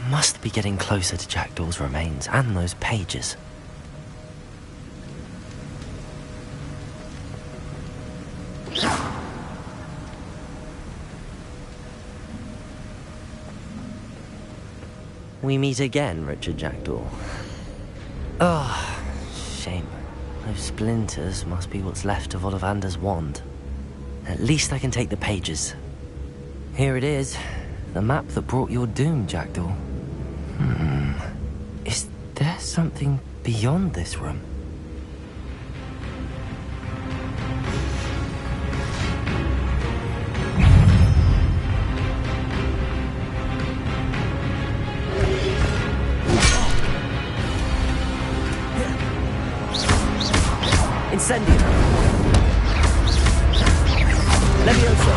Must be getting closer to Jackdaw's remains and those pages. We meet again, Richard Jackdaw. Oh, shame. Those splinters must be what's left of Ollivander's wand. At least I can take the pages. Here it is. The map that brought your doom, Jackdaw. Is there something beyond this room? Incendio. Levioso.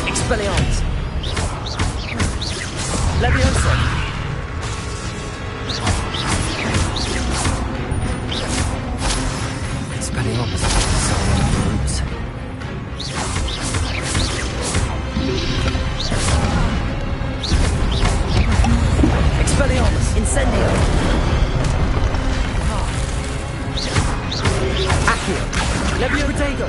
Expelliarmus. Levioso. Expelliarmus is so roots. Expelliarmus. Incendio. Accio. Levio Protego.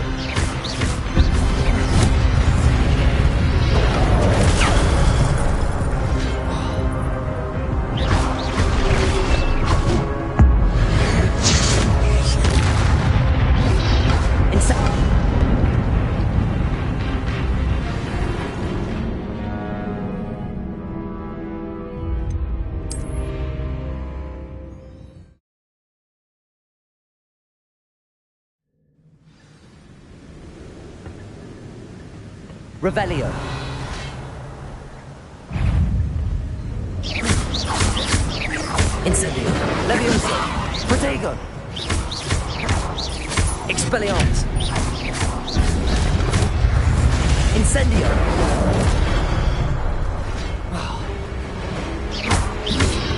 Revelio. Incendio. Levioso. Protego. Expelliarmus. Incendio.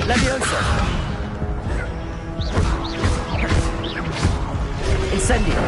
Levioso. Incendio.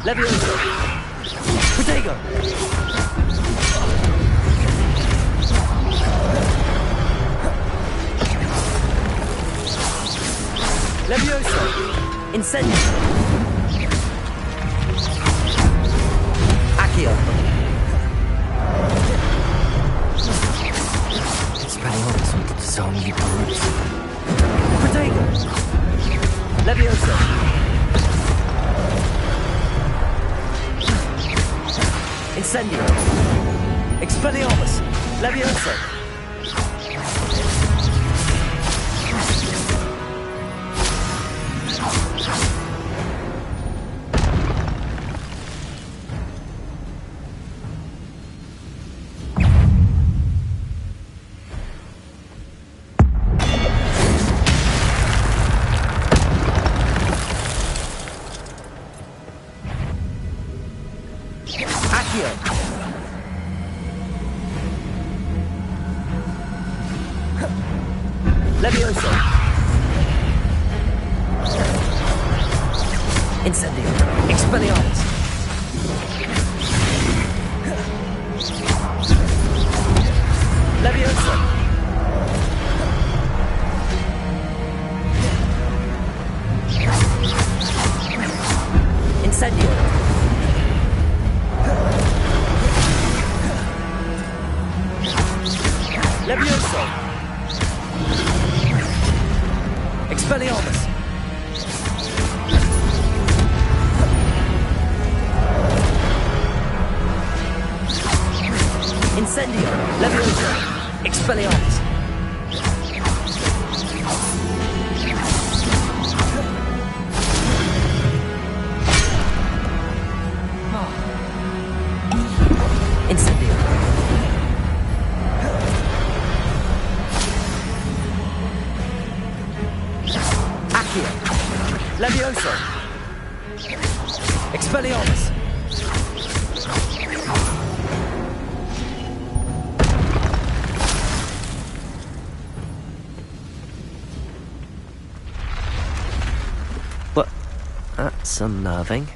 Levioso. Protego. Levioso. Incendio. Accio. Expelliarmus wanted to sell me brutes. Protego. Levioso. Incendio. Expelliarmus. Levioso. Levioso. Incendio. Expelliarmus. Levioso. Incendio. Levioso. Expelliarmus. Incendio! Levioso! Expelliarmus! Incendio! Accio! Levioso! Expelliarmus! What? That's unnerving.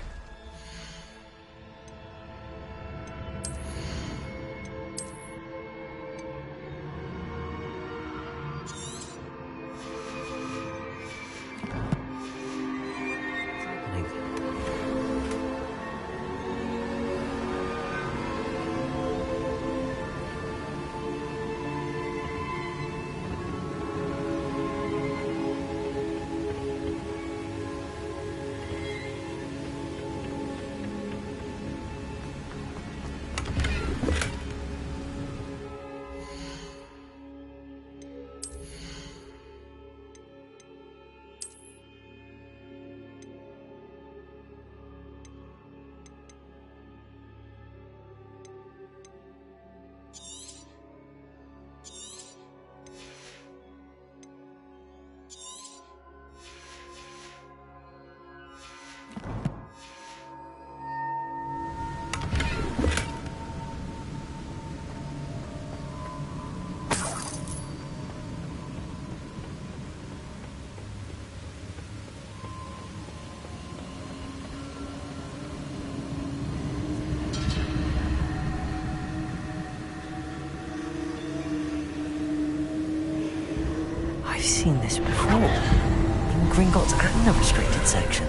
I've seen this before. In Gringotts and the restricted section.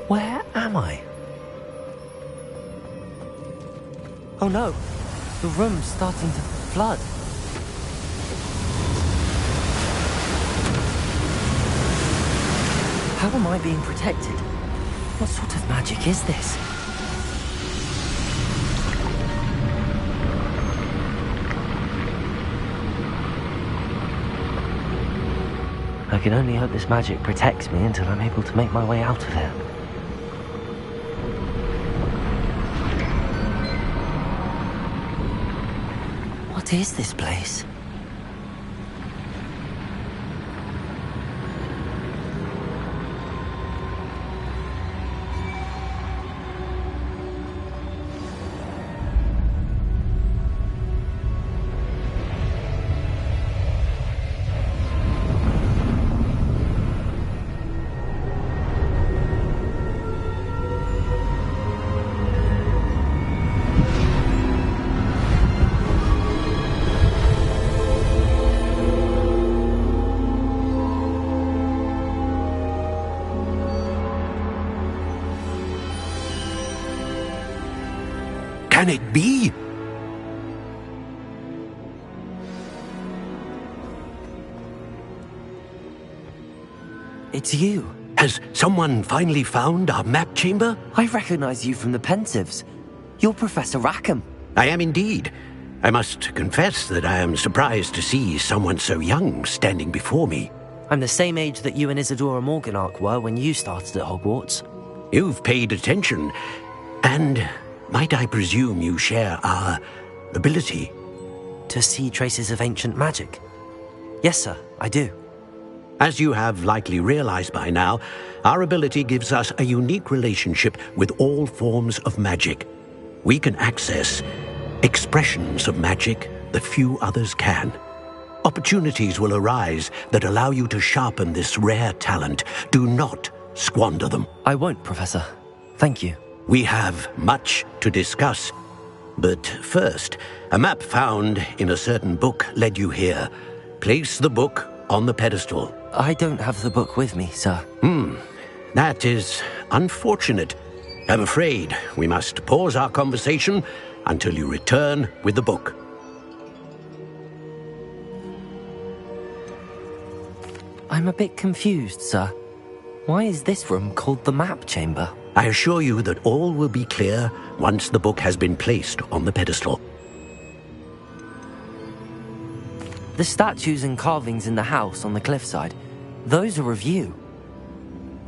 Where am I? Oh no! The room's starting to flood. How am I being protected? What sort of magic is this? I can only hope this magic protects me until I'm able to make my way out of here. What is this place? Can it be? It's you. Has someone finally found our map chamber? I recognize you from the Pensives. You're Professor Rackham. I am indeed. I must confess that I am surprised to see someone so young standing before me. I'm the same age that you and Isadora Morganach were when you started at Hogwarts. You've paid attention, and might I presume you share our ability? To see traces of ancient magic? Yes, sir, I do. As you have likely realized by now, our ability gives us a unique relationship with all forms of magic. We can access expressions of magic that few others can. Opportunities will arise that allow you to sharpen this rare talent. Do not squander them. I won't, Professor. Thank you. We have much to discuss. But first, a map found in a certain book led you here. Place the book on the pedestal. I don't have the book with me, sir. That is unfortunate. I'm afraid we must pause our conversation until you return with the book. I'm a bit confused, sir. Why is this room called the map chamber? I assure you that all will be clear once the book has been placed on the pedestal. The statues and carvings in the house on the cliffside, those are of you.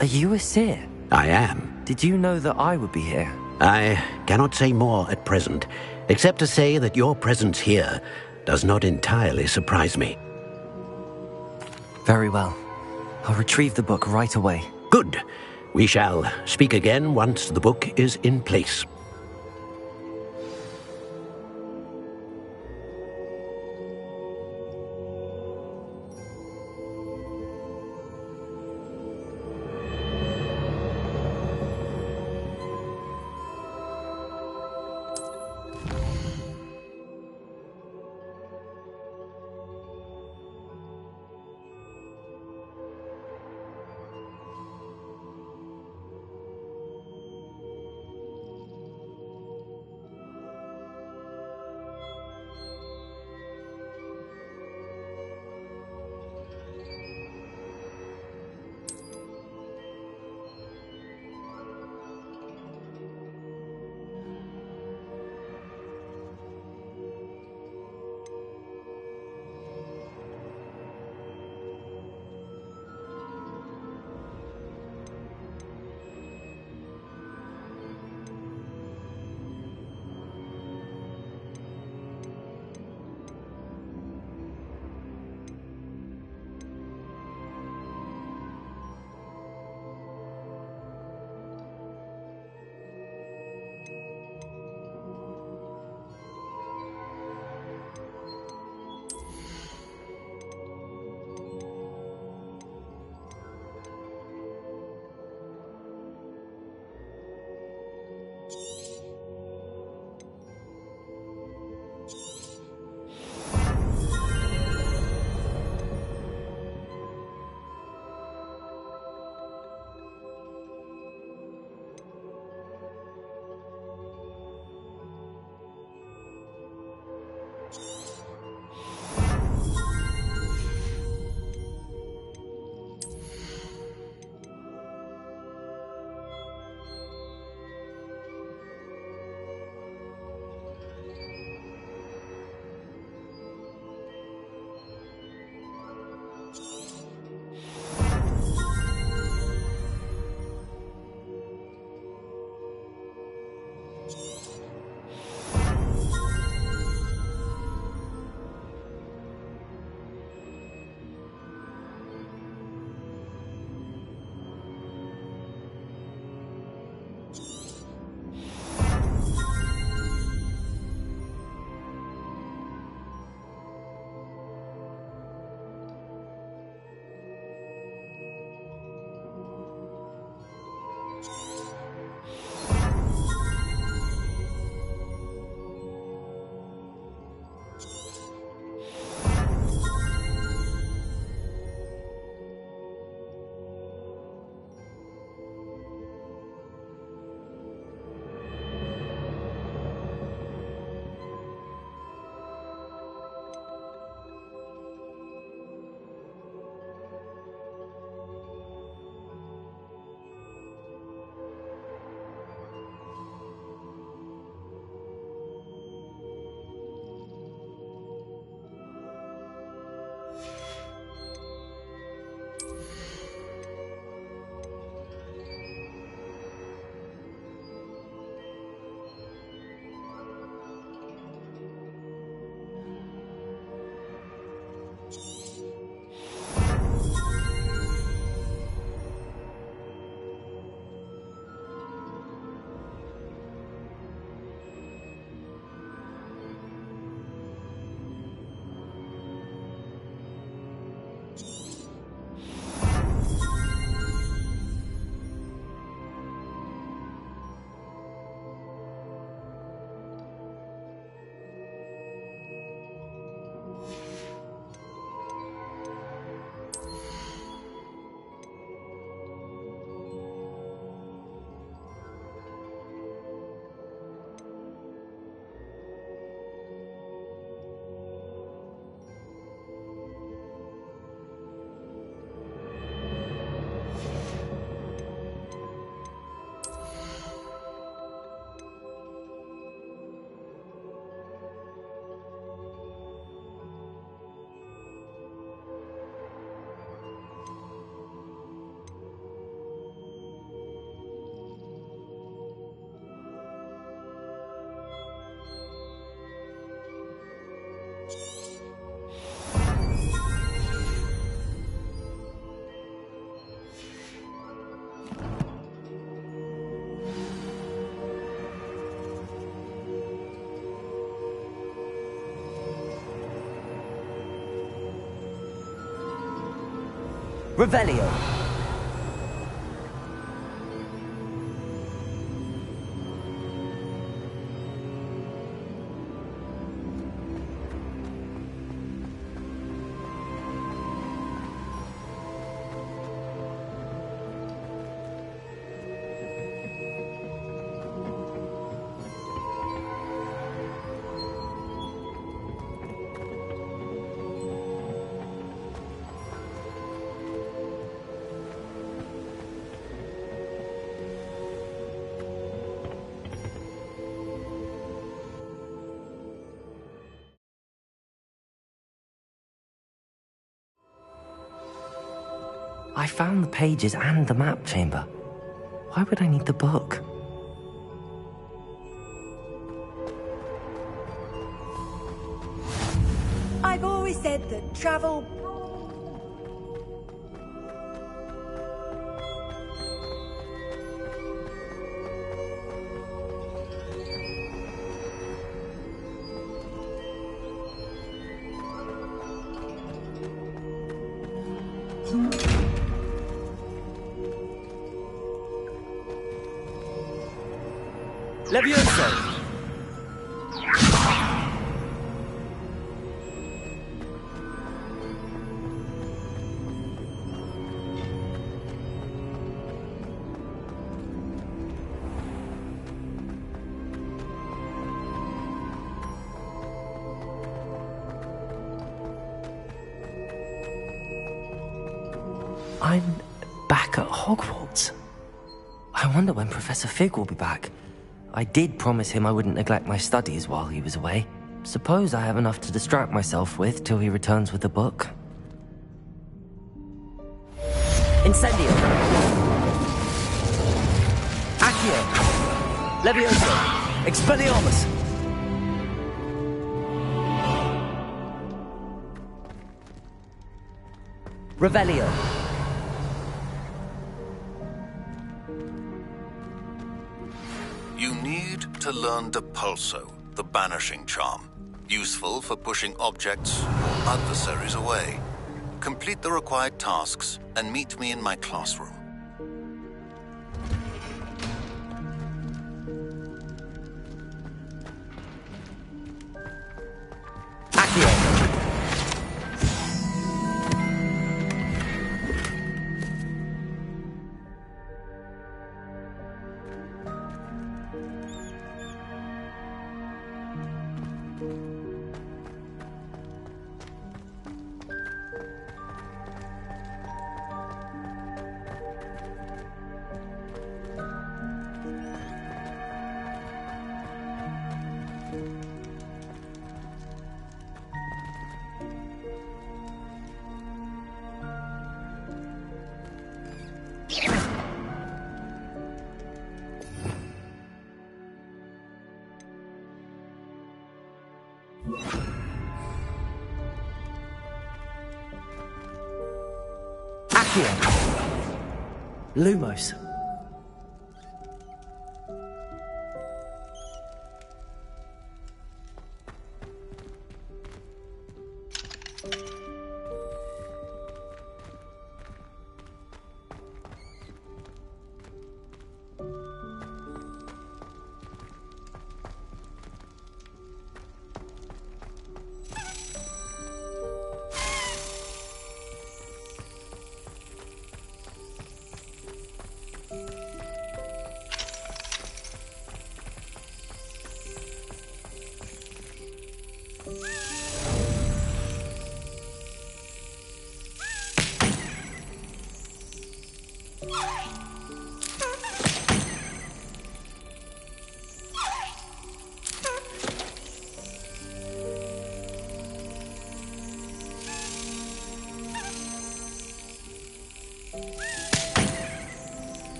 Are you a seer? I am. Did you know that I would be here? I cannot say more at present, except to say that your presence here does not entirely surprise me. Very well. I'll retrieve the book right away. Good. We shall speak again once the book is in place. Revelio. I found the pages and the map chamber. Why would I need the book? I've always said that travel... Levioso. I'm back at Hogwarts. I wonder when Professor Fig will be back. I did promise him I wouldn't neglect my studies while he was away. Suppose I have enough to distract myself with till he returns with the book. Incendio. Accio. Levioso. Expelliarmus. Revelio. You need to learn Depulso, the banishing charm. Useful for pushing objects or adversaries away. Complete the required tasks and meet me in my classroom. Accio. Lumos.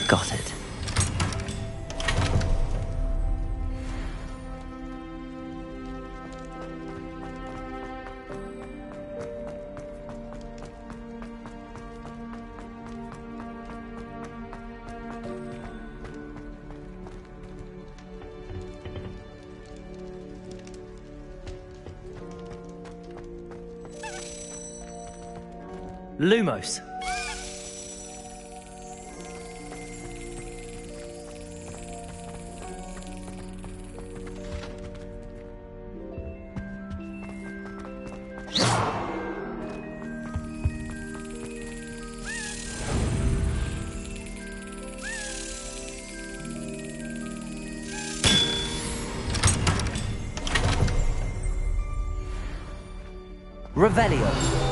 Got it. Lumos. Revelio.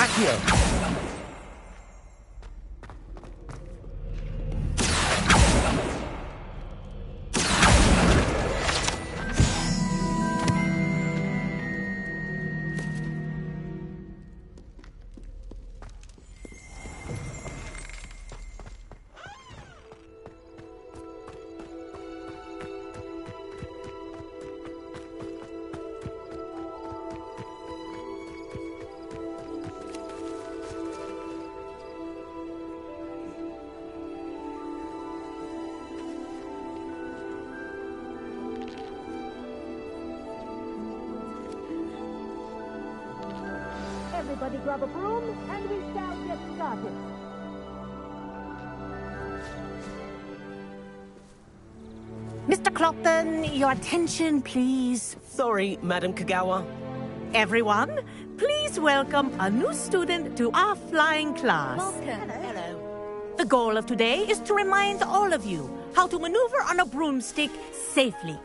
Accio. Everybody grab a broom, and we shall get started. Mr. Clopton, your attention, please. Sorry, Madam Kagawa. Everyone, please welcome a new student to our flying class. Welcome. Hello. The goal of today is to remind all of you how to maneuver on a broomstick safely,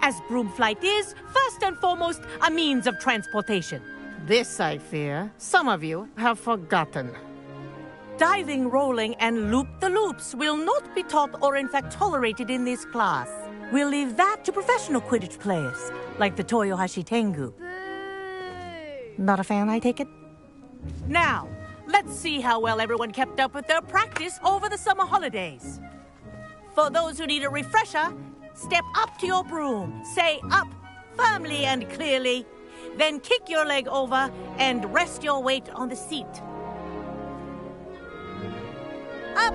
as broom flight is, first and foremost, a means of transportation. This, I fear, some of you have forgotten. diving, rolling, and loop-the-loops will not be taught or in fact tolerated in this class. We'll leave that to professional Quidditch players, like the Toyohashi Tengu. Not a fan, I take it? Now, let's see how well everyone kept up with their practice over the summer holidays. For those who need a refresher, step up to your broom, say up firmly and clearly, then kick your leg over and rest your weight on the seat. Up!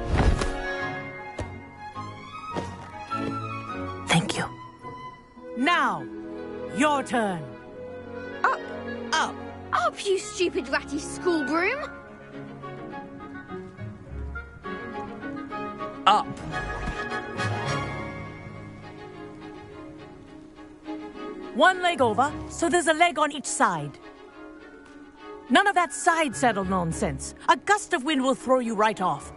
Thank you. Now, your turn. Up, Up. up, you stupid ratty school broom! Up. One leg over, so there's a leg on each side. None of that side saddle nonsense. A gust of wind will throw you right off.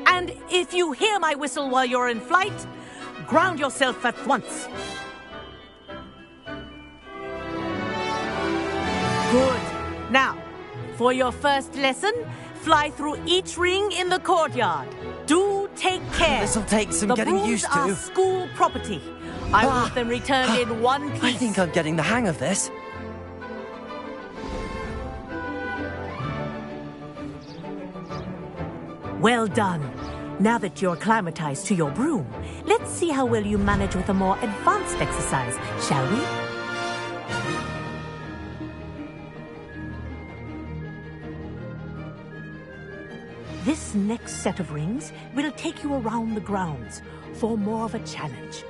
And if you hear my whistle while you're in flight, ground yourself at once. Good. Now, for your first lesson, fly through each ring in the courtyard. Do take care. This'll take some getting used to. The brooms are school property. I want them returned in one piece. I think I'm getting the hang of this. Well done. Now that you're acclimatized to your broom, let's see how well you manage with a more advanced exercise, shall we? This next set of rings will take you around the grounds for more of a challenge.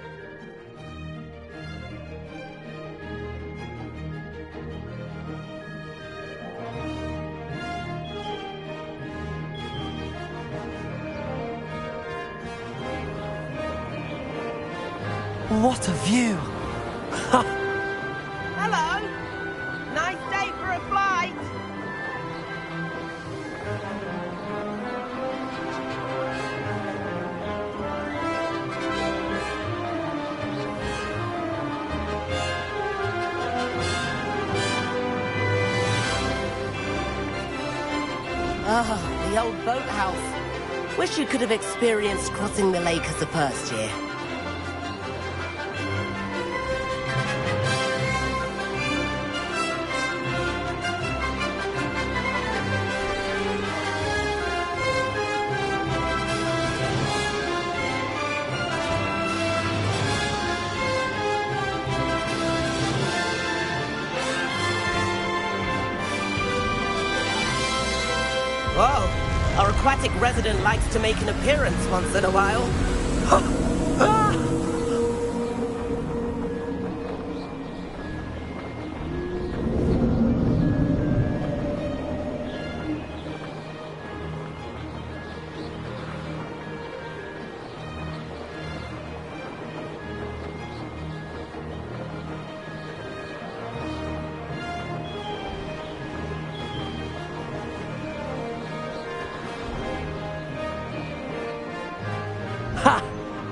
What a view! Hello. Nice day for a flight. Ah, the old boathouse. Wish you could have experienced crossing the lake as a first year. Whoa, our aquatic resident likes to make an appearance once in a while.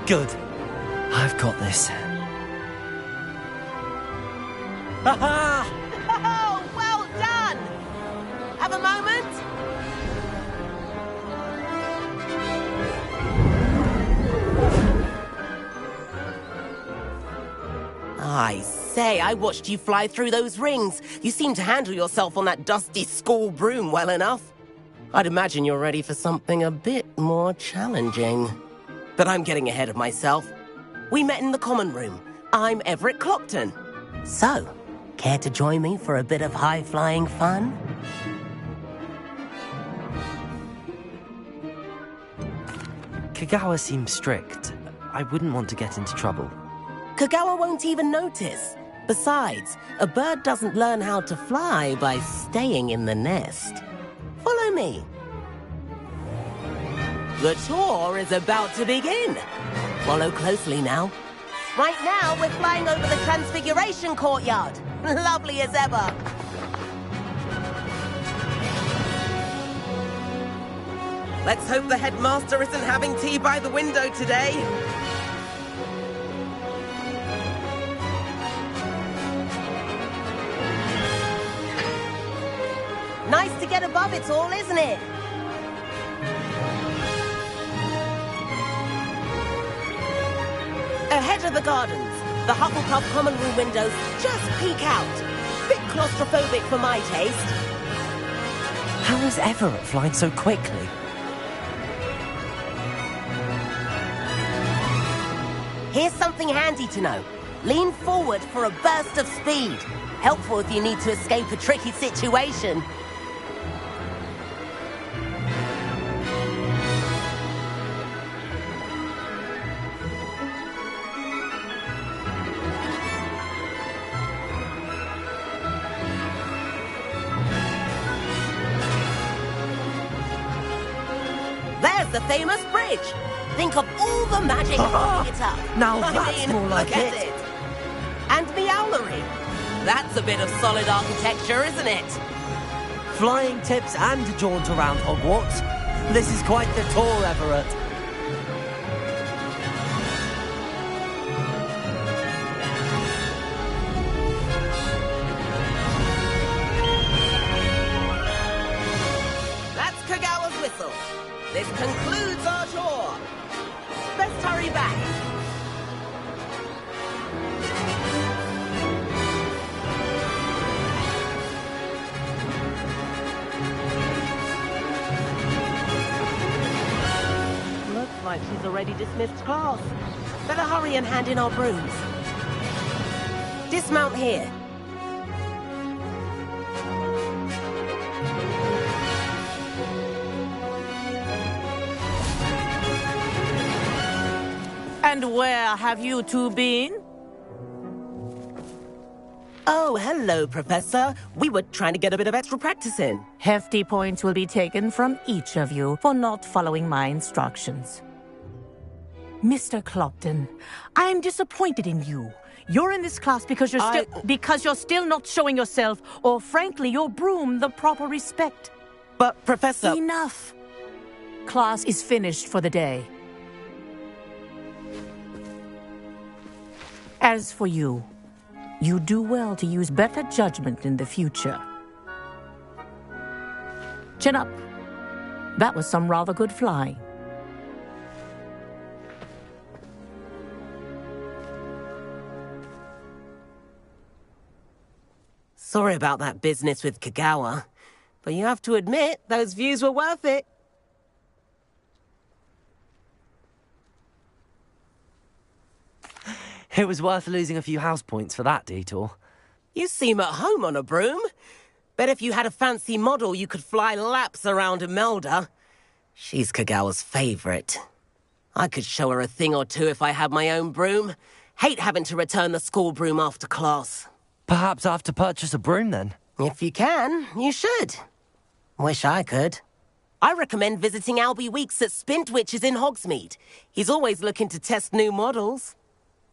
Good. I've got this. Ha-ha! Oh, well done! Have a moment? I say, I watched you fly through those rings. You seem to handle yourself on that dusty school broom well enough. I'd imagine you're ready for something a bit more challenging. But I'm getting ahead of myself. We met in the common room. I'm Everett Clockton. So, care to join me for a bit of high-flying fun? Kagawa seems strict. I wouldn't want to get into trouble. Kagawa won't even notice. Besides, a bird doesn't learn how to fly by staying in the nest. Follow me. The tour is about to begin. Follow closely now. Right now, we're flying over the Transfiguration Courtyard. Lovely as ever. Let's hope the headmaster isn't having tea by the window today. Nice to get above it all, isn't it? Ahead of the gardens, the Hufflepuff common room windows just peek out. Bit claustrophobic for my taste. How is Everett flying so quickly? Here's something handy to know. Lean forward for a burst of speed. Helpful if you need to escape a tricky situation. There's the famous bridge. Think of all the magic holding it up. Now that's more like look at it. And Meowlery. That's a bit of solid architecture, isn't it? Flying tips and a jaunt around Hogwarts. This is quite the tour, Everett. That's Kagawa's whistle. This concludes our tour. Let's hurry back. Looks like she's already dismissed class. Better hurry and hand in our brooms. Dismount here. And where have you two been? Oh, hello, Professor. We were trying to get a bit of extra practice in. Hefty points will be taken from each of you for not following my instructions. Mr. Clopton, I'm disappointed in you. You're in this class because you're still not showing yourself, or frankly, your broom, the proper respect. But, Professor... Enough. Class is finished for the day. As for you, you do well to use better judgment in the future. Chin up. That was some rather good flying. Sorry about that business with Kagawa, but you have to admit, those views were worth it. It was worth losing a few house points for that detour. You seem at home on a broom. Bet if you had a fancy model, you could fly laps around Imelda. She's Kagawa's favorite. I could show her a thing or two if I had my own broom. Hate having to return the school broom after class. Perhaps I have to purchase a broom then. If you can, you should. Wish I could. I recommend visiting Albie Weeks at Spintwitches in Hogsmeade. He's always looking to test new models.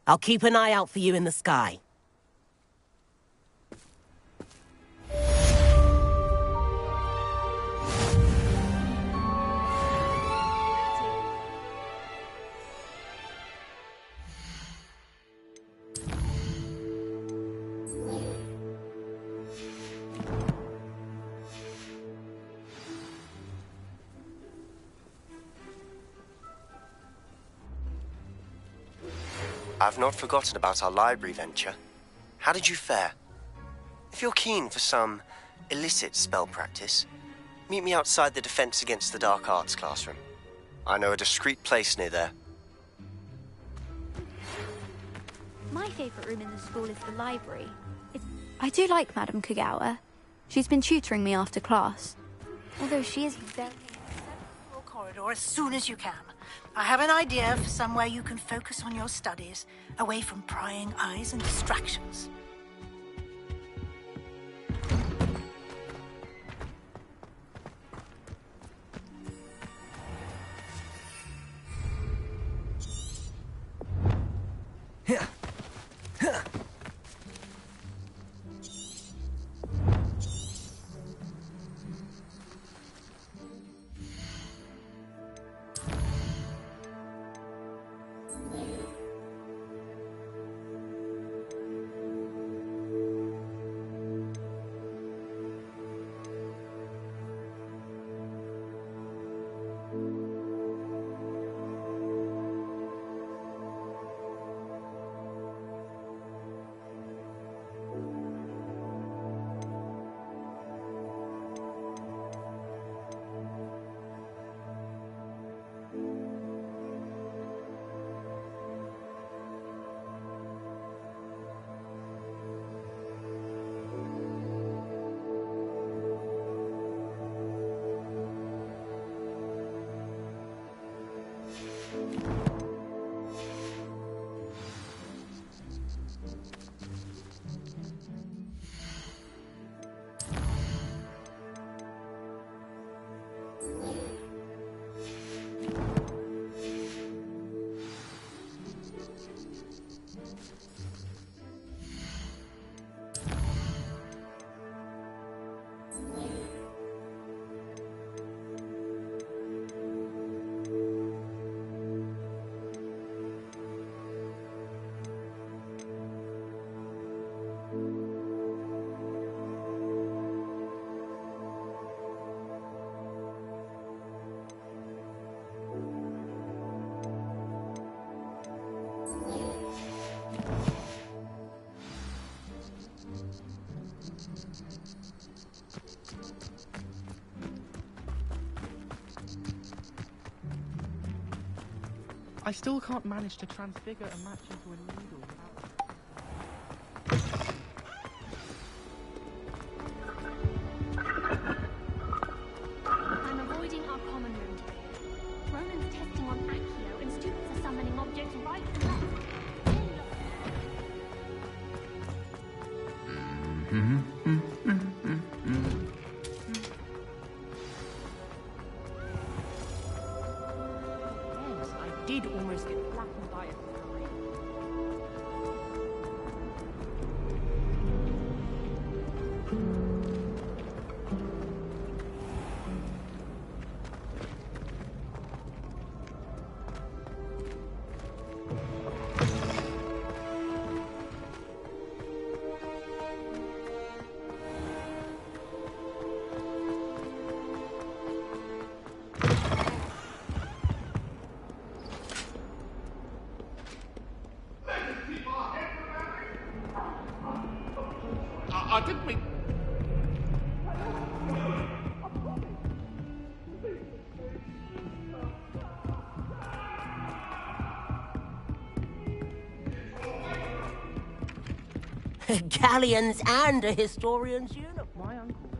I'll keep an eye out for you in the sky. I've not forgotten about our library venture. How did you fare? If you're keen for some illicit spell practice, meet me outside the Defense Against the Dark Arts classroom. I know a discreet place near there. My favourite room in the school is the library. I do like Madame Kagawa. She's been tutoring me after class. Although she is very... corridor as soon as you can. I have an idea for somewhere you can focus on your studies, away from prying eyes and distractions. I still can't manage to transfigure a match into a needle without... I'm avoiding our common room today. Ronan's testing on Accio, and students are summoning objects right and left. Yes, I did almost get flattened by a fly. I didn't mean... Galleons and a historian's uniform. My uncle knows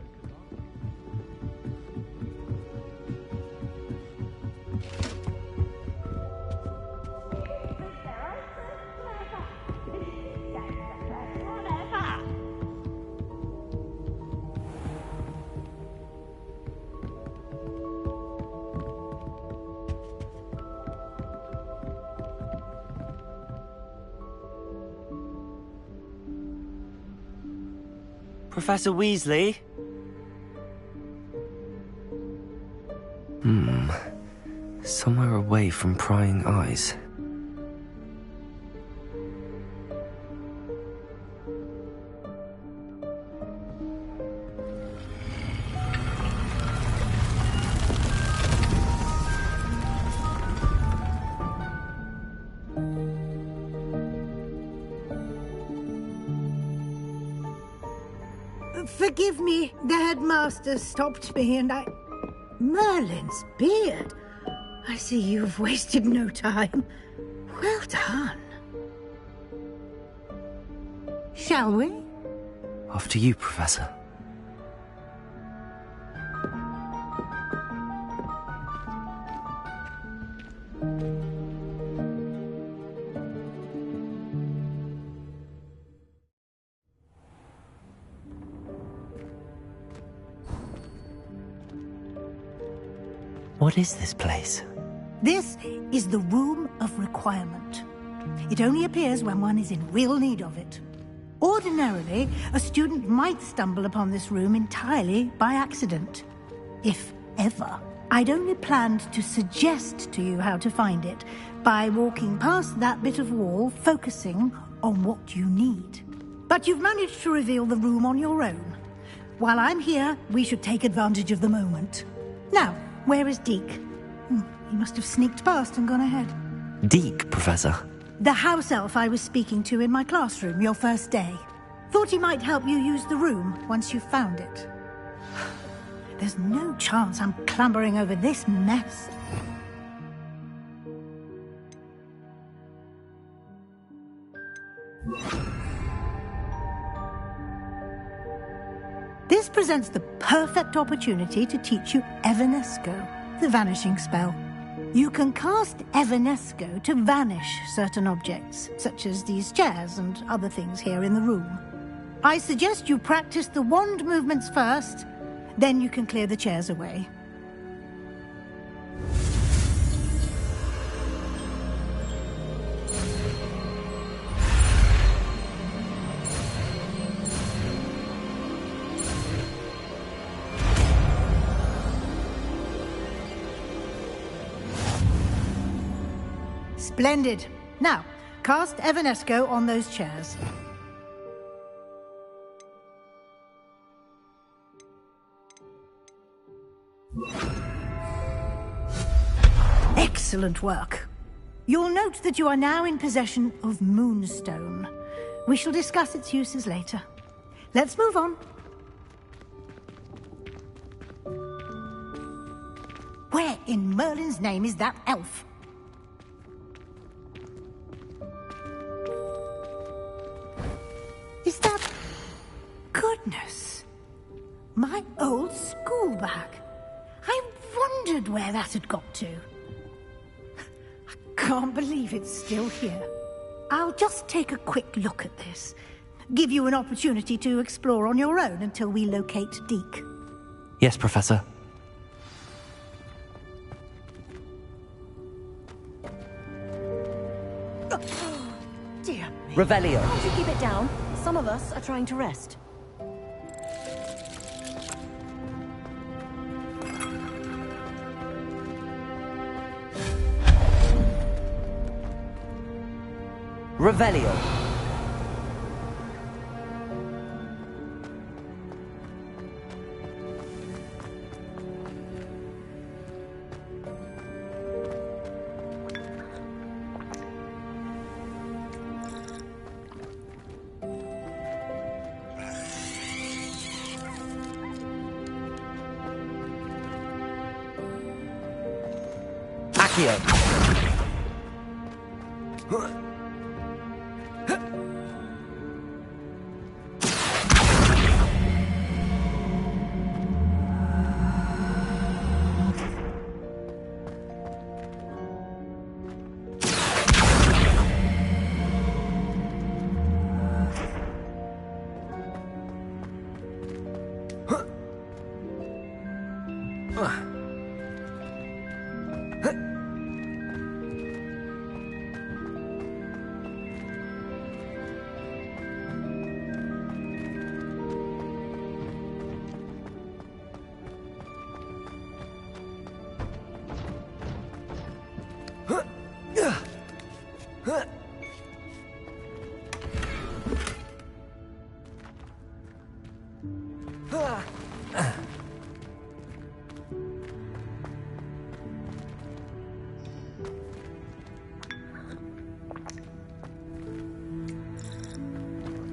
Professor Weasley? Somewhere away from prying eyes. Forgive me, the headmaster stopped me and I... Merlin's beard. I see you've wasted no time. Well done. Shall we? After you, Professor. What is this place? This is the Room of Requirement. It only appears when one is in real need of it. Ordinarily, a student might stumble upon this room entirely by accident. If ever. I'd only planned to suggest to you how to find it by walking past that bit of wall, focusing on what you need. But you've managed to reveal the room on your own. While I'm here, we should take advantage of the moment. Now, where is Deke? He must have sneaked past and gone ahead. Deke, Professor. The house elf I was speaking to in my classroom your first day. Thought he might help you use the room once you found it. There's no chance I'm clambering over this mess. This presents the perfect opportunity to teach you Evanesco, the vanishing spell. You can cast Evanesco to vanish certain objects, such as these chairs and other things here in the room. I suggest you practice the wand movements first, then you can clear the chairs away. Splendid. Now, cast Evanesco on those chairs. Excellent work. You'll note that you are now in possession of Moonstone. We shall discuss its uses later. Let's move on. Where in Merlin's name is that elf? My old school bag. I wondered where that had got to. I can't believe it's still here. I'll just take a quick look at this. Give you an opportunity to explore on your own until we locate Deke. Yes, Professor. Dear me. Revelio. Can't you keep it down? Some of us are trying to rest. Revelio. Accio.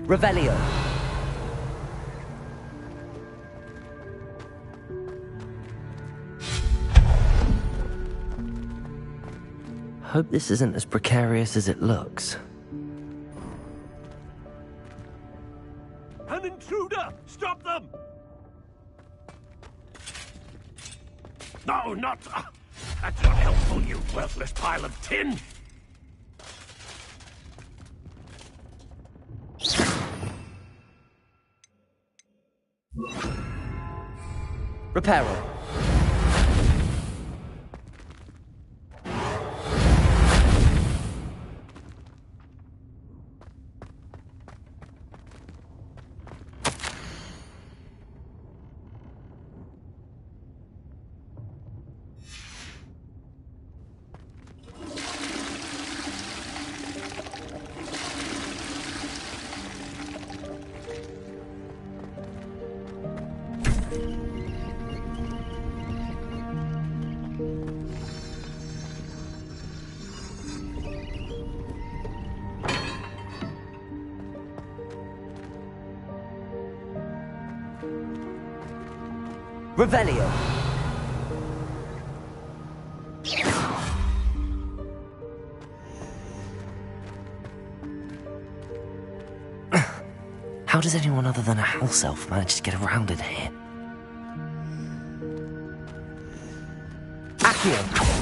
Revelio. Hope this isn't as precarious as it looks. An intruder! Stop them! No, not... that's not helpful, you worthless pile of tin! Reparo. Revelio. How does anyone other than a house elf manage to get around in here? Accio.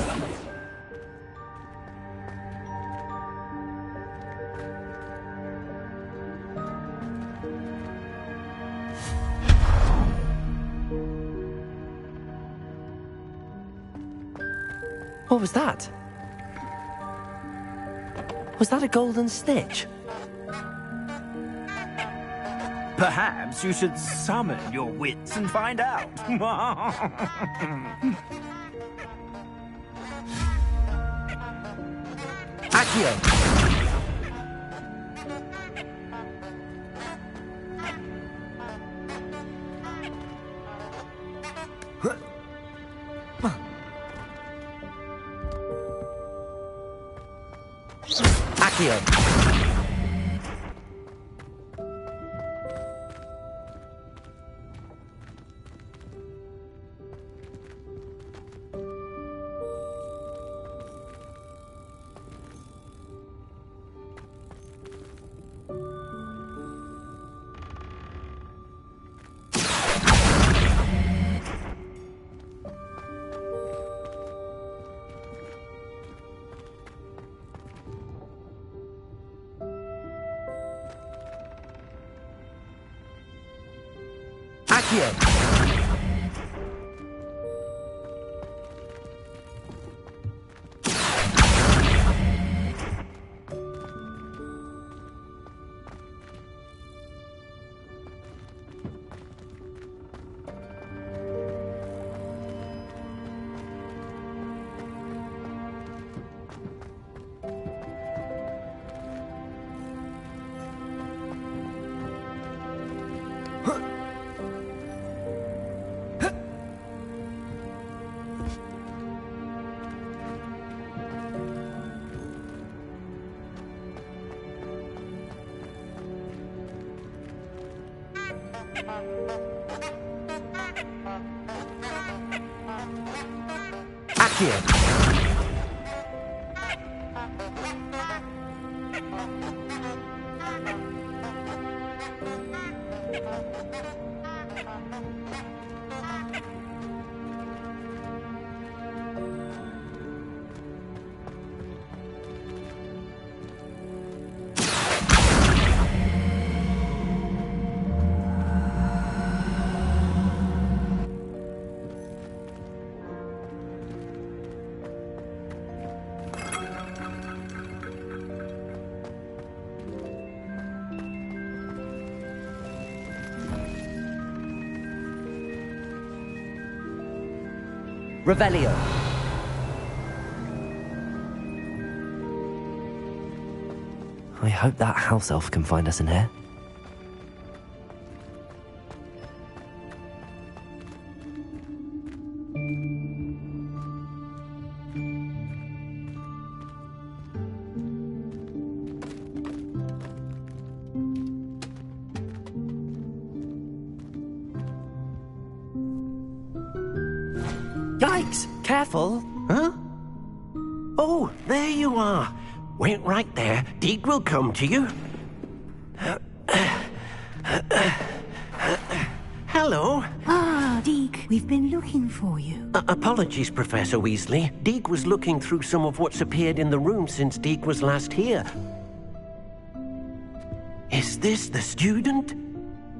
What was that? Was that a golden snitch? Perhaps you should summon your wits and find out. Accio! Accio! Accio! Revelio. I hope that house elf can find us in here. Yikes! Careful! Huh? Oh, there you are. Wait right there. Deke will come to you. Hello. Ah, Deke, we've been looking for you. Apologies, Professor Weasley. Deke was looking through some of what's appeared in the room since Deke was last here. Is this the student?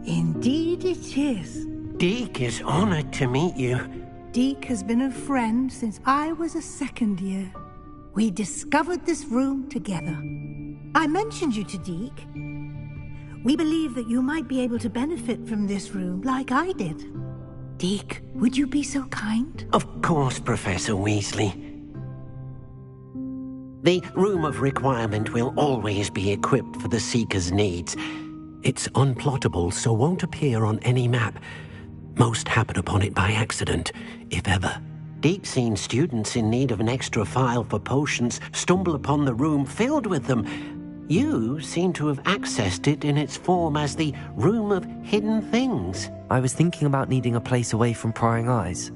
Indeed it is. Deke is honored to meet you. Deke has been a friend since I was a second year. We discovered this room together. I mentioned you to Deke. We believe that you might be able to benefit from this room like I did. Deke, would you be so kind? Of course, Professor Weasley. The Room of Requirement will always be equipped for the Seeker's needs. It's unplottable, so won't appear on any map. Most happen upon it by accident, if ever. Deke's seen students in need of an extra file for potions stumble upon the room filled with them. You seem to have accessed it in its form as the Room of Hidden Things. I was thinking about needing a place away from prying eyes.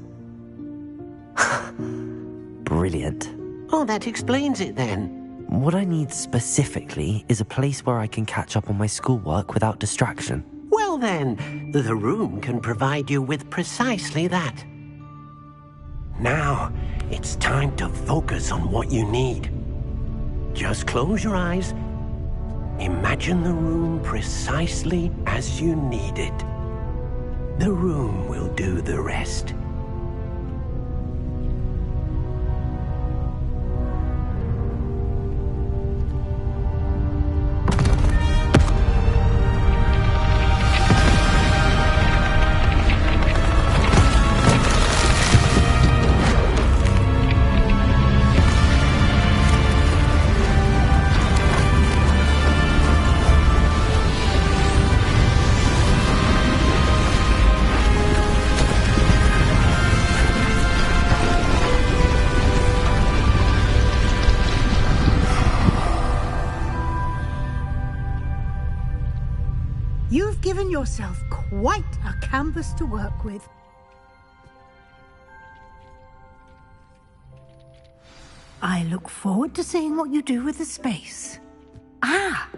Brilliant. Oh, that explains it then. What I need specifically is a place where I can catch up on my schoolwork without distraction. Well then, the room can provide you with precisely that. Now, it's time to focus on what you need. Just close your eyes. Imagine the room precisely as you need it. The room will do the rest. You've given yourself quite a canvas to work with. I look forward to seeing what you do with the space. Ah,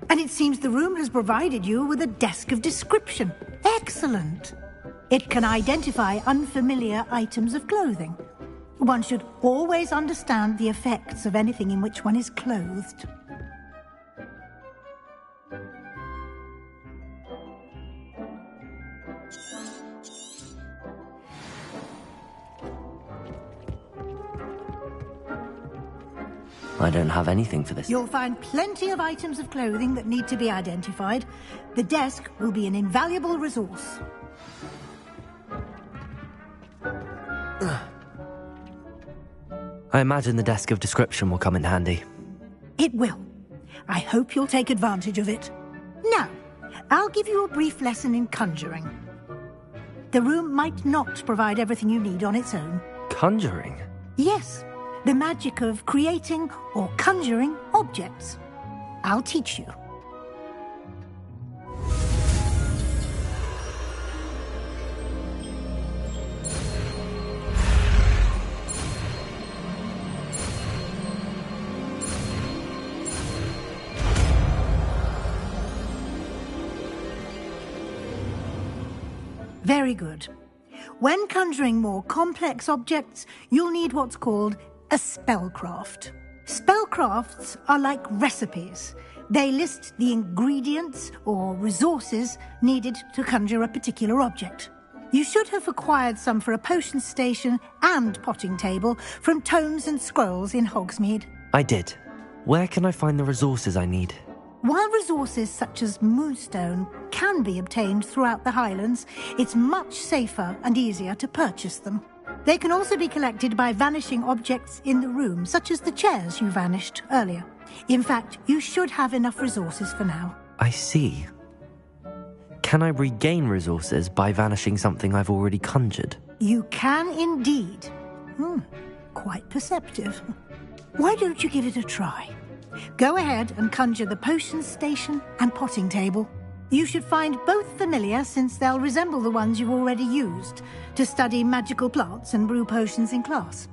and it seems the room has provided you with a desk of description. Excellent. It can identify unfamiliar items of clothing. One should always understand the effects of anything in which one is clothed. I don't have anything for this. You'll find plenty of items of clothing that need to be identified. The desk will be an invaluable resource. I imagine the desk of description will come in handy. It will. I hope you'll take advantage of it. Now, I'll give you a brief lesson in conjuring. The room might not provide everything you need on its own. Conjuring? Yes, the magic of creating or conjuring objects. I'll teach you. Very good. When conjuring more complex objects, you'll need what's called a spellcraft. Spellcrafts are like recipes. They list the ingredients or resources needed to conjure a particular object. You should have acquired some for a potion station and potting table from tomes and scrolls in Hogsmeade. I did. Where can I find the resources I need? While resources such as moonstone can be obtained throughout the Highlands, it's much safer and easier to purchase them. They can also be collected by vanishing objects in the room, such as the chairs you vanished earlier. In fact, you should have enough resources for now. I see. Can I regain resources by vanishing something I've already conjured? You can indeed. Quite perceptive. Why don't you give it a try? Go ahead and conjure the potion station and potting table. You should find both familiar, since they'll resemble the ones you've already used to study magical plants and brew potions in class.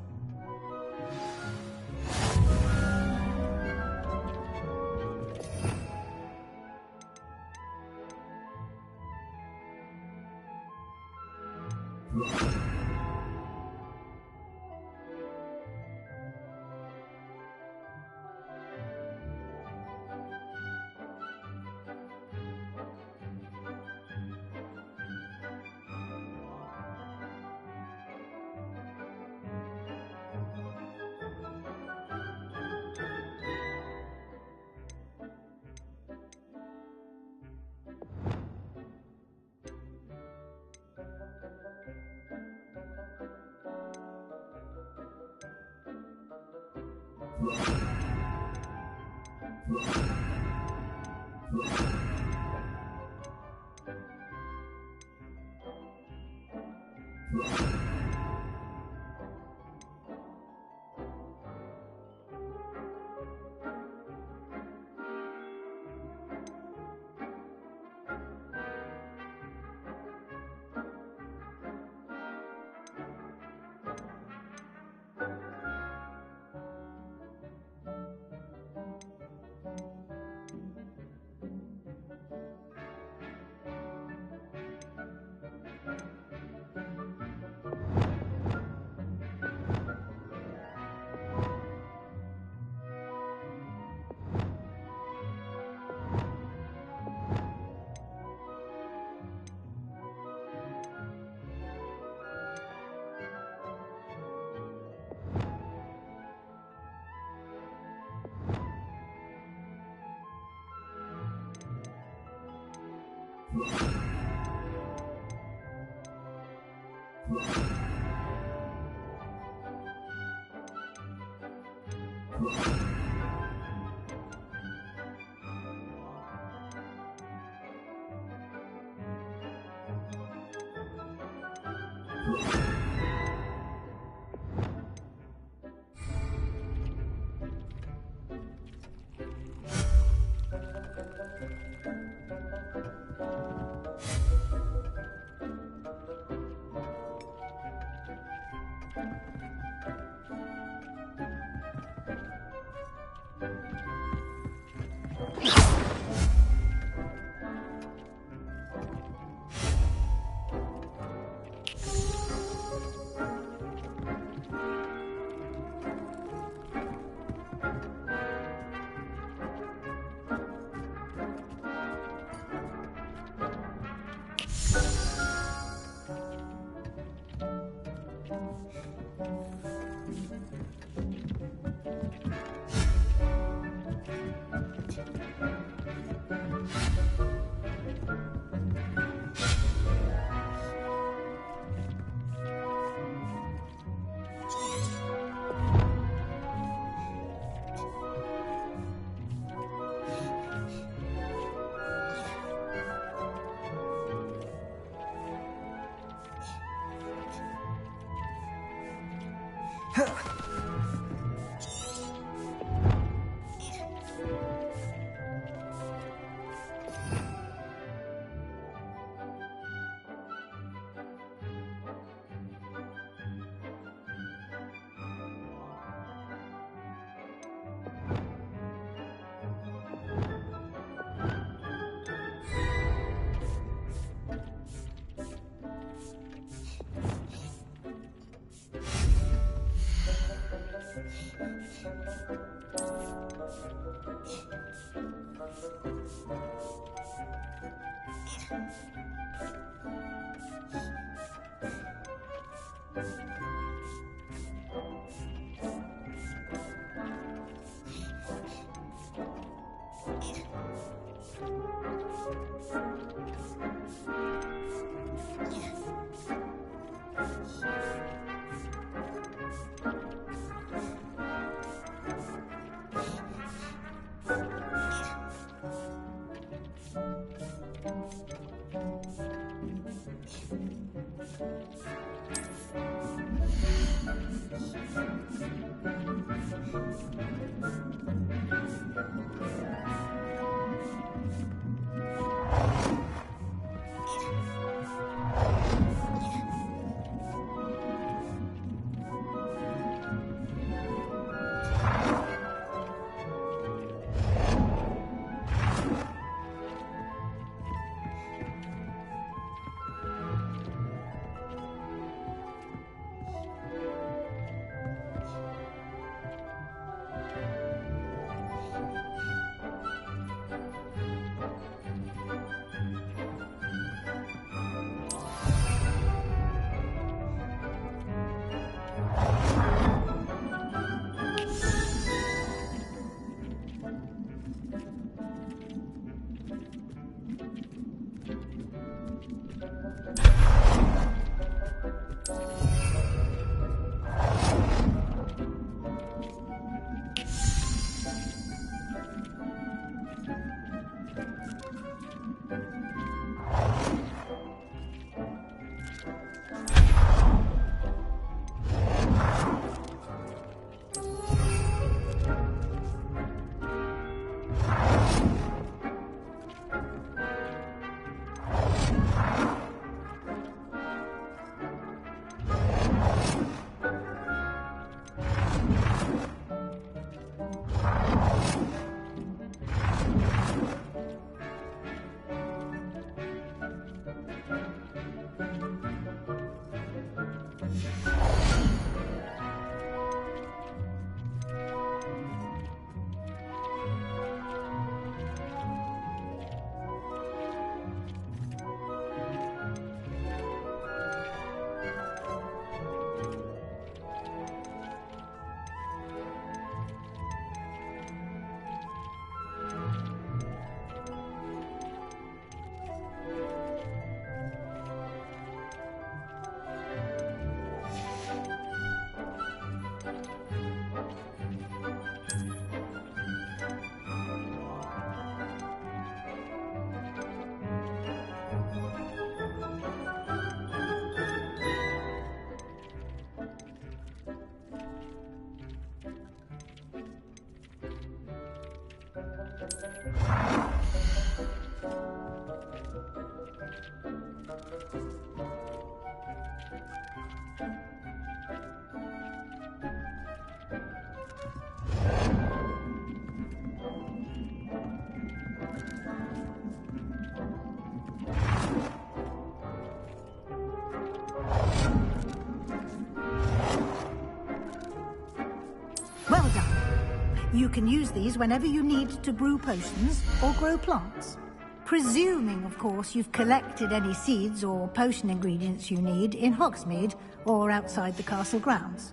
Well done. You can use these whenever you need to brew potions or grow plants. Presuming, of course, you've collected any seeds or potion ingredients you need in Hogsmeade or outside the castle grounds.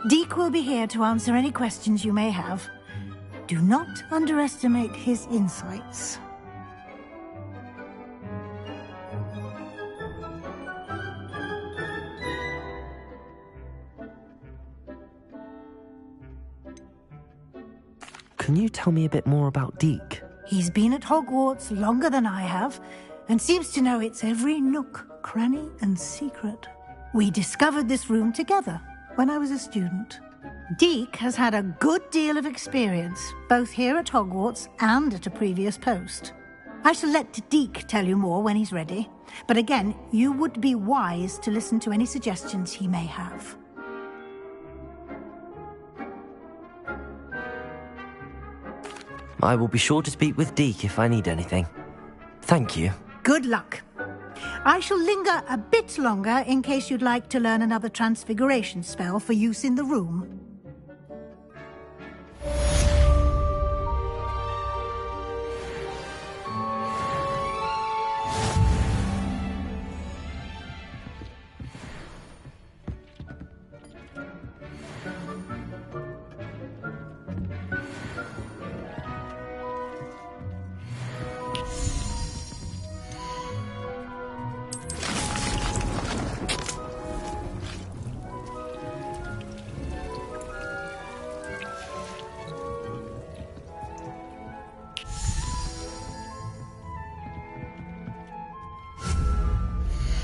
Deke will be here to answer any questions you may have. Do not underestimate his insights. Can you tell me a bit more about Deke? He's been at Hogwarts longer than I have, and seems to know its every nook, cranny, and secret. We discovered this room together when I was a student. Deke has had a good deal of experience, both here at Hogwarts and at a previous post. I shall let Deke tell you more when he's ready, but again, you would be wise to listen to any suggestions he may have. I will be sure to speak with Deke if I need anything. Thank you. Good luck. I shall linger a bit longer in case you'd like to learn another transfiguration spell for use in the room.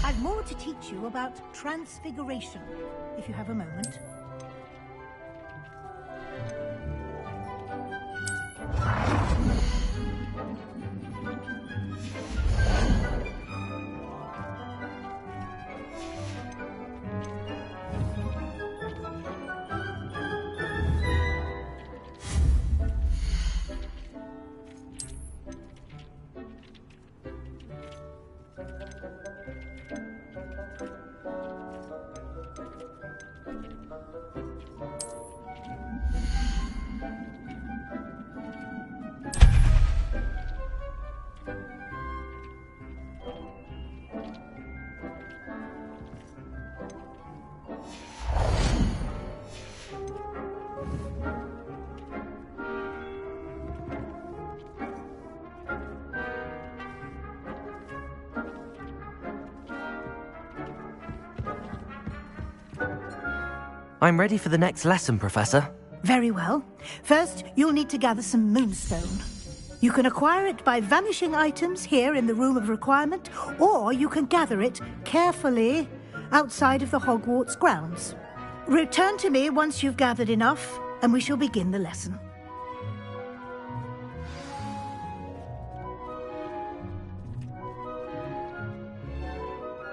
I've more to teach you about transfiguration, if you have a moment. I'm ready for the next lesson, Professor. Very well. First, you'll need to gather some moonstone. You can acquire it by vanishing items here in the Room of Requirement, or you can gather it carefully outside of the Hogwarts grounds. Return to me once you've gathered enough, and we shall begin the lesson.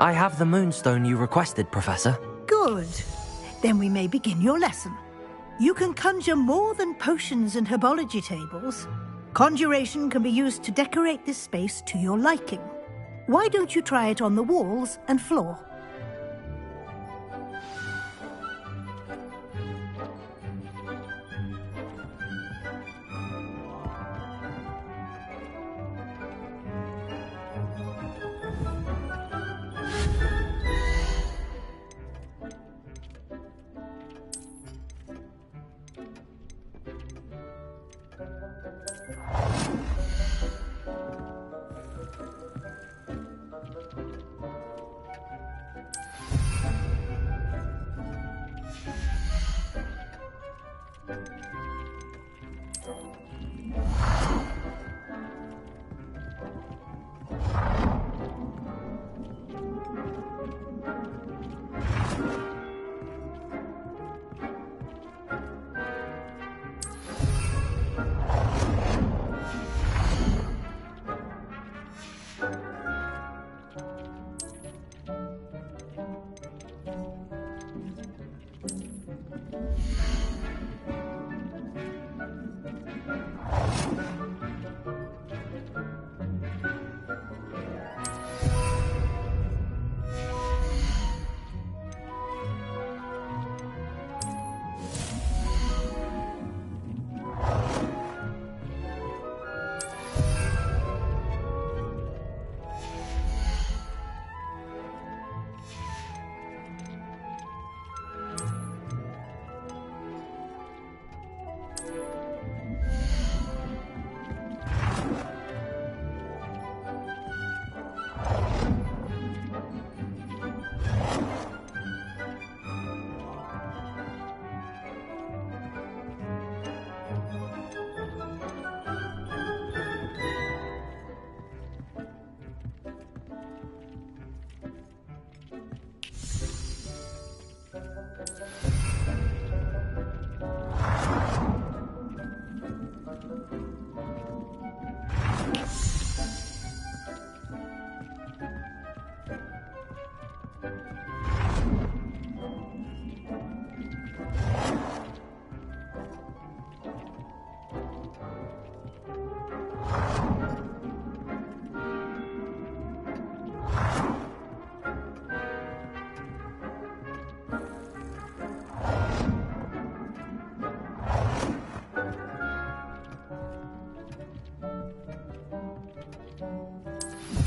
I have the moonstone you requested, Professor. Good. Then we may begin your lesson. You can conjure more than potions and herbology tables. Conjuration can be used to decorate this space to your liking. Why don't you try it on the walls and floor?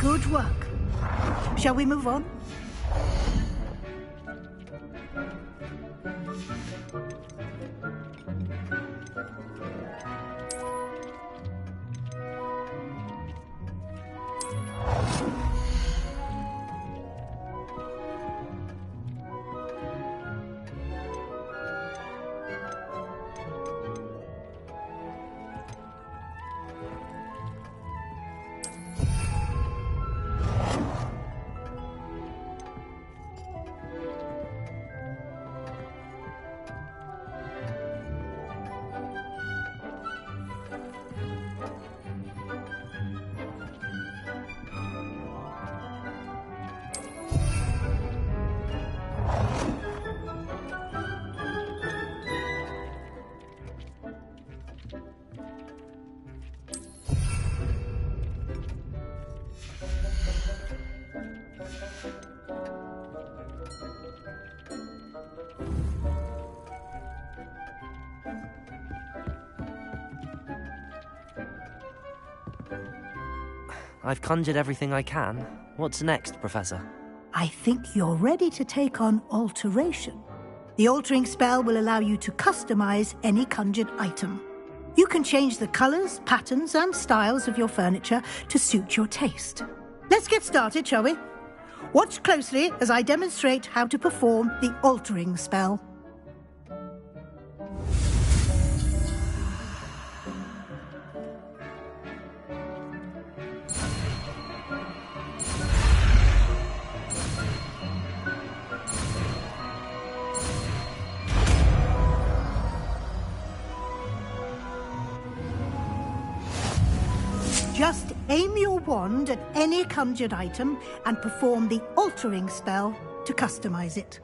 Good work. Shall we move on? I've conjured everything I can. What's next, Professor? I think you're ready to take on alteration. The altering spell will allow you to customize any conjured item. You can change the colors, patterns, and styles of your furniture to suit your taste. Let's get started, shall we? Watch closely as I demonstrate how to perform the altering spell. Aim your wand at any conjured item and perform the altering spell to customize it.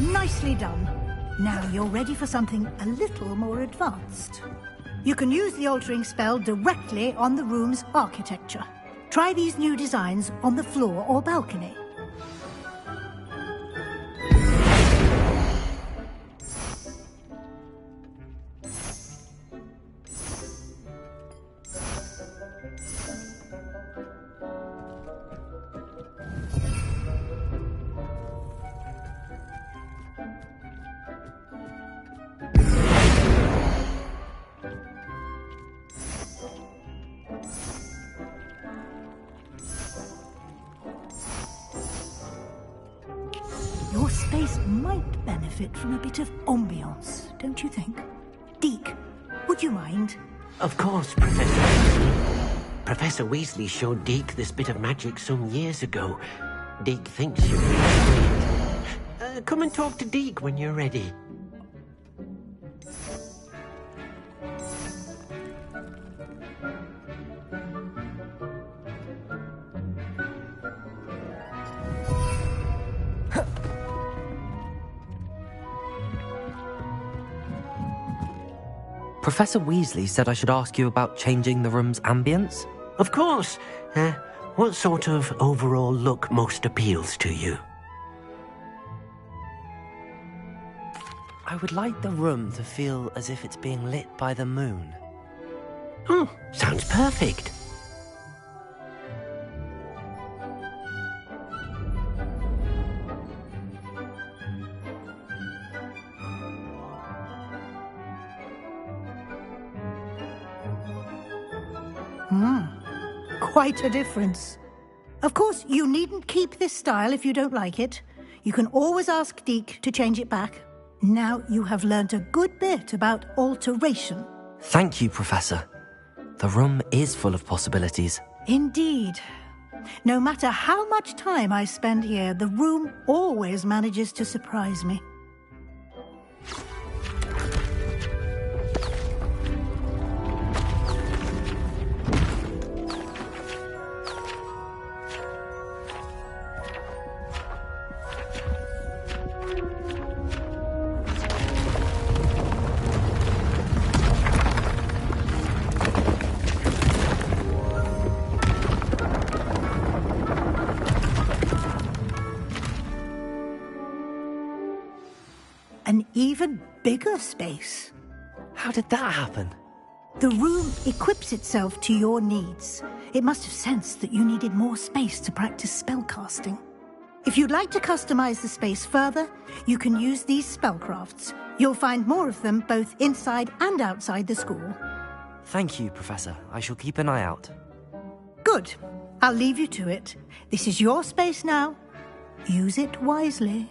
Nicely done. Now you're ready for something a little more advanced. You can use the altering spell directly on the room's architecture. Try these new designs on the floor or balcony. Your space might benefit from a bit of ambiance, don't you think? Deke, would you mind? Of course, Professor Weasley. Professor Weasley showed Deke this bit of magic some years ago. Deke thinks you'll enjoy it. Come and talk to Deke when you're ready. Professor Weasley said I should ask you about changing the room's ambience? Of course. What sort of overall look most appeals to you? I would like the room to feel as if it's being lit by the moon. Oh, sounds perfect. Quite a difference. Of course, you needn't keep this style if you don't like it. You can always ask Deke to change it back. Now you have learnt a good bit about alteration. Thank you, Professor. The room is full of possibilities. Indeed. No matter how much time I spend here, the room always manages to surprise me. An even bigger space. How did that happen? The room equips itself to your needs. It must have sensed that you needed more space to practice spellcasting. If you'd like to customize the space further, you can use these spellcrafts. You'll find more of them both inside and outside the school. Thank you, Professor. I shall keep an eye out. Good. I'll leave you to it. This is your space now. Use it wisely.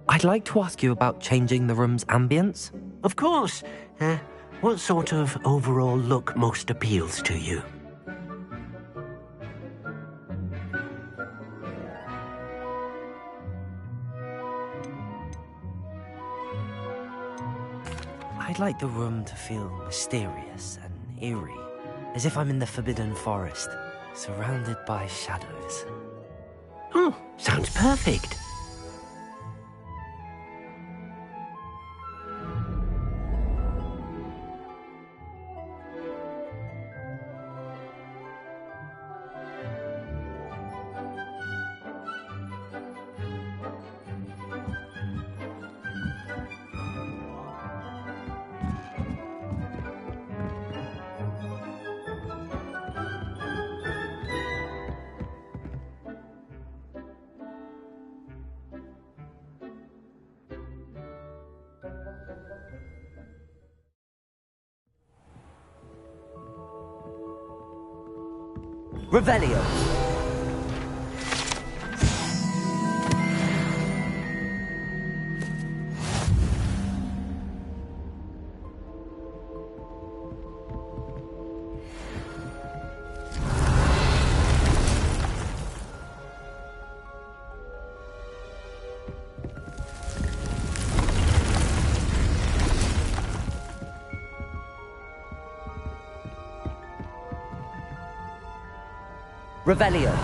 I'd like to ask you about changing the room's ambience. Of course. What sort of overall look most appeals to you? I'd like the room to feel mysterious and eerie, as if I'm in the Forbidden Forest, surrounded by shadows. Oh, sounds perfect. Revelio. Revelio.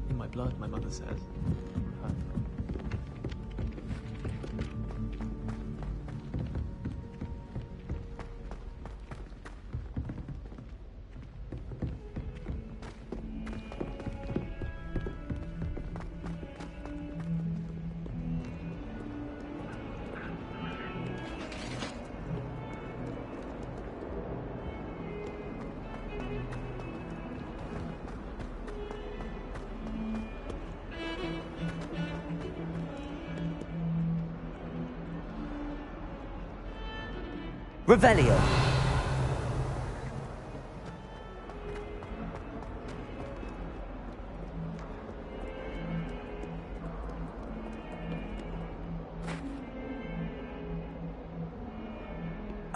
In my blood, my mother says. Revelio.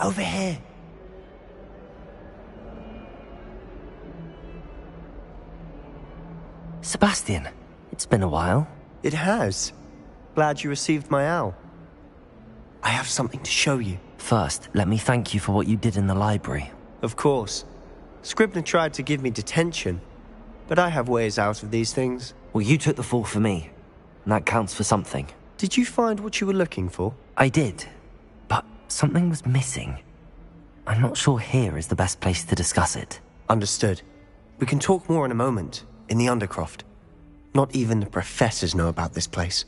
Over here. Sebastian, it's been a while. It has. Glad you received my owl. I have something to show you. First, let me thank you for what you did in the library. Of course. Scribner tried to give me detention, but I have ways out of these things. Well, you took the fall for me, and that counts for something. Did you find what you were looking for? I did, but something was missing. I'm not sure here is the best place to discuss it. Understood. We can talk more in a moment, in the Undercroft. Not even the professors know about this place.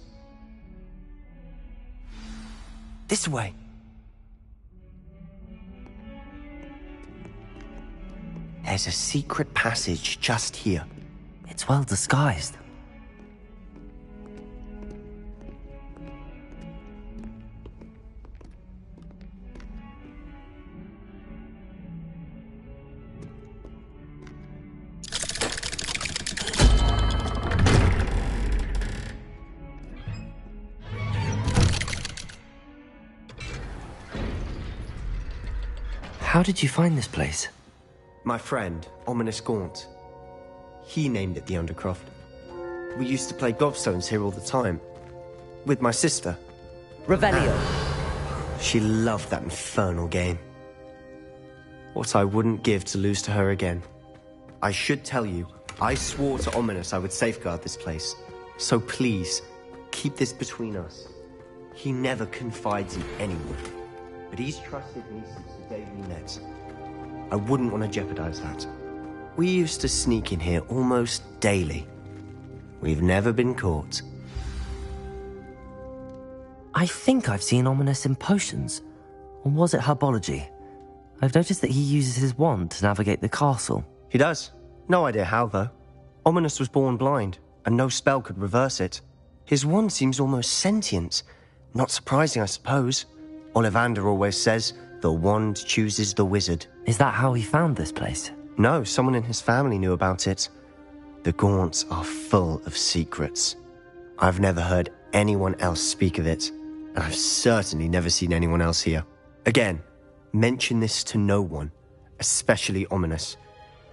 This way. There's a secret passage just here. It's well disguised. How did you find this place? My friend, Ominous Gaunt. He named it the Undercroft. We used to play gobstones here all the time. With my sister. Revelio. She loved that infernal game. What I wouldn't give to lose to her again. I should tell you, I swore to Ominous I would safeguard this place. So please, keep this between us. He never confides in anyone. But he's trusted me since the day we met. I wouldn't want to jeopardize that. We used to sneak in here almost daily. We've never been caught. I think I've seen Ominous in potions. Or was it herbology? I've noticed that he uses his wand to navigate the castle. He does. No idea how, though. Ominous was born blind, and no spell could reverse it. His wand seems almost sentient. Not surprising, I suppose. Ollivander always says, the wand chooses the wizard. Is that how he found this place? No, someone in his family knew about it. The Gaunts are full of secrets. I've never heard anyone else speak of it, and I've certainly never seen anyone else here. Again, mention this to no one, especially Ominous.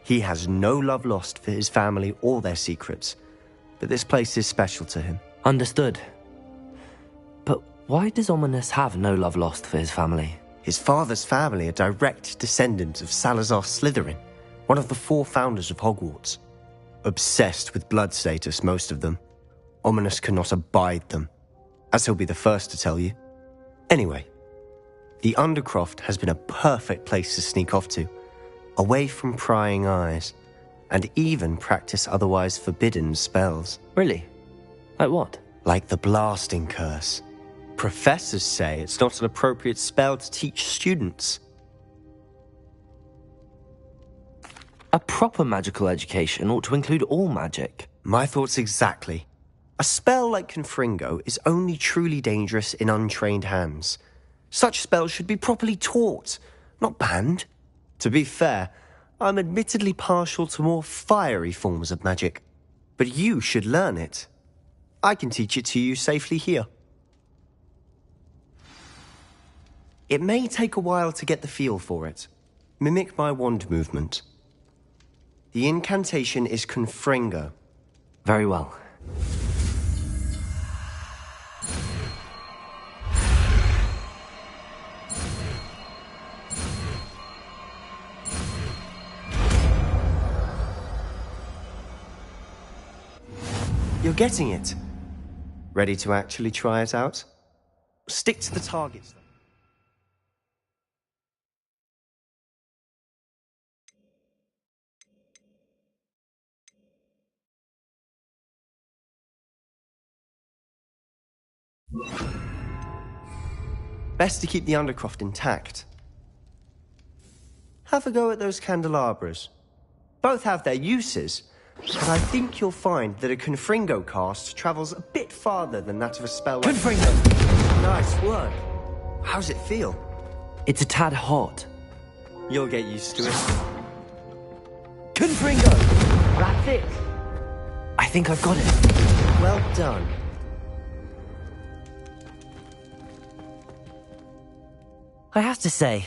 He has no love lost for his family or their secrets, but this place is special to him. Understood. But why does Ominous have no love lost for his family? His father's family are direct descendants of Salazar Slytherin, one of the 4 founders of Hogwarts. Obsessed with blood status, most of them. Ominous cannot abide them, as he'll be the first to tell you. Anyway, the Undercroft has been a perfect place to sneak off to, away from prying eyes, and even practice otherwise forbidden spells. Really? Like what? Like the blasting curse. Professors say it's not an appropriate spell to teach students. A proper magical education ought to include all magic. My thoughts exactly. A spell like Confringo is only truly dangerous in untrained hands. Such spells should be properly taught, not banned. To be fair, I'm admittedly partial to more fiery forms of magic. But you should learn it. I can teach it to you safely here. It may take a while to get the feel for it. Mimic my wand movement. The incantation is Confringo. Very well. You're getting it. Ready to actually try it out? Stick to the targets, though. Best to keep the Undercroft intact. Have a go at those candelabras. Both have their uses, but I think you'll find that a Confringo cast travels a bit farther than that of a spell like... Confringo! Nice work. How's it feel? It's a tad hot. You'll get used to it. Confringo! That's it. I think I've got it. Well done. I have to say,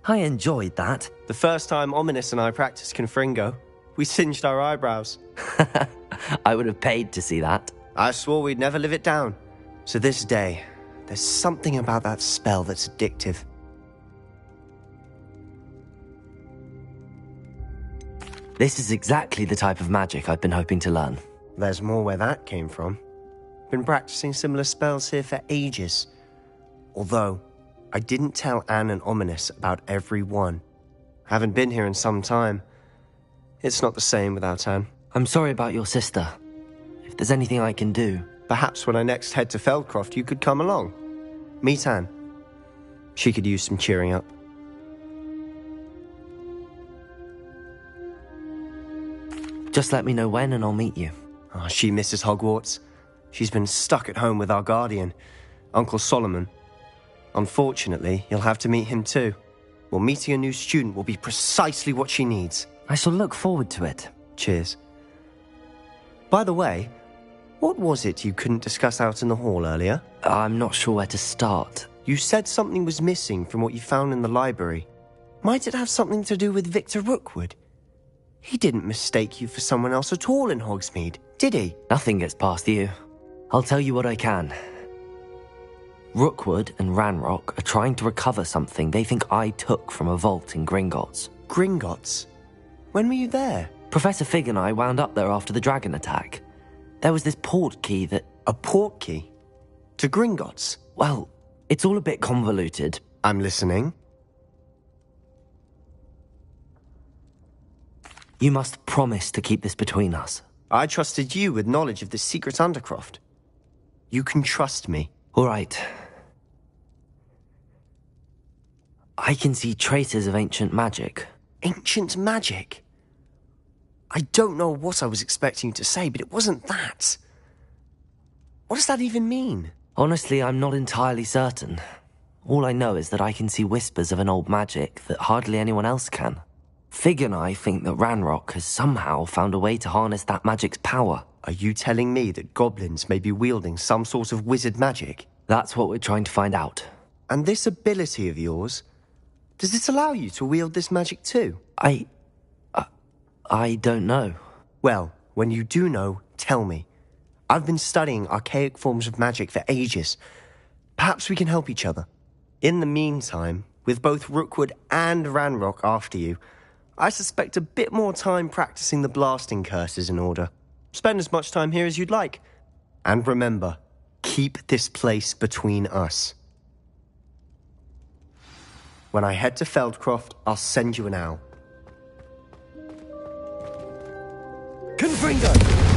I enjoyed that. The first time Ominous and I practiced Confringo, we singed our eyebrows. I would have paid to see that. I swore we'd never live it down. To this day, there's something about that spell that's addictive. This is exactly the type of magic I've been hoping to learn. There's more where that came from. Been practicing similar spells here for ages. Although, I didn't tell Anne and Ominous about every one. Haven't been here in some time. It's not the same without Anne. I'm sorry about your sister. If there's anything I can do... Perhaps when I next head to Feldcroft, you could come along. Meet Anne. She could use some cheering up. Just let me know when and I'll meet you. Oh, she misses Hogwarts. She's been stuck at home with our guardian, Uncle Solomon. Unfortunately, you'll have to meet him too. Well, meeting a new student will be precisely what she needs. I shall look forward to it. Cheers. By the way, what was it you couldn't discuss out in the hall earlier? I'm not sure where to start. You said something was missing from what you found in the library. Might it have something to do with Victor Rookwood? He didn't mistake you for someone else at all in Hogsmeade, did he? Nothing gets past you. I'll tell you what I can. Rookwood and Ranrock are trying to recover something they think I took from a vault in Gringotts. Gringotts? When were you there? Professor Fig and I wound up there after the dragon attack. There was this port key that... A port key? To Gringotts? Well, it's all a bit convoluted. I'm listening. You must promise to keep this between us. I trusted you with knowledge of the secret Undercroft. You can trust me. All right. I can see traces of ancient magic. Ancient magic? I don't know what I was expecting you to say, but it wasn't that. What does that even mean? Honestly, I'm not entirely certain. All I know is that I can see whispers of an old magic that hardly anyone else can. Fig and I think that Ranrock has somehow found a way to harness that magic's power. Are you telling me that goblins may be wielding some sort of wizard magic? That's what we're trying to find out. And this ability of yours, does it allow you to wield this magic too? I don't know. Well, when you do know, tell me. I've been studying archaic forms of magic for ages. Perhaps we can help each other. In the meantime, with both Rookwood and Ranrock after you, I suspect a bit more time practicing the blasting curse is in order. Spend as much time here as you'd like. And remember, keep this place between us. When I head to Feldcroft, I'll send you an owl. Confringo!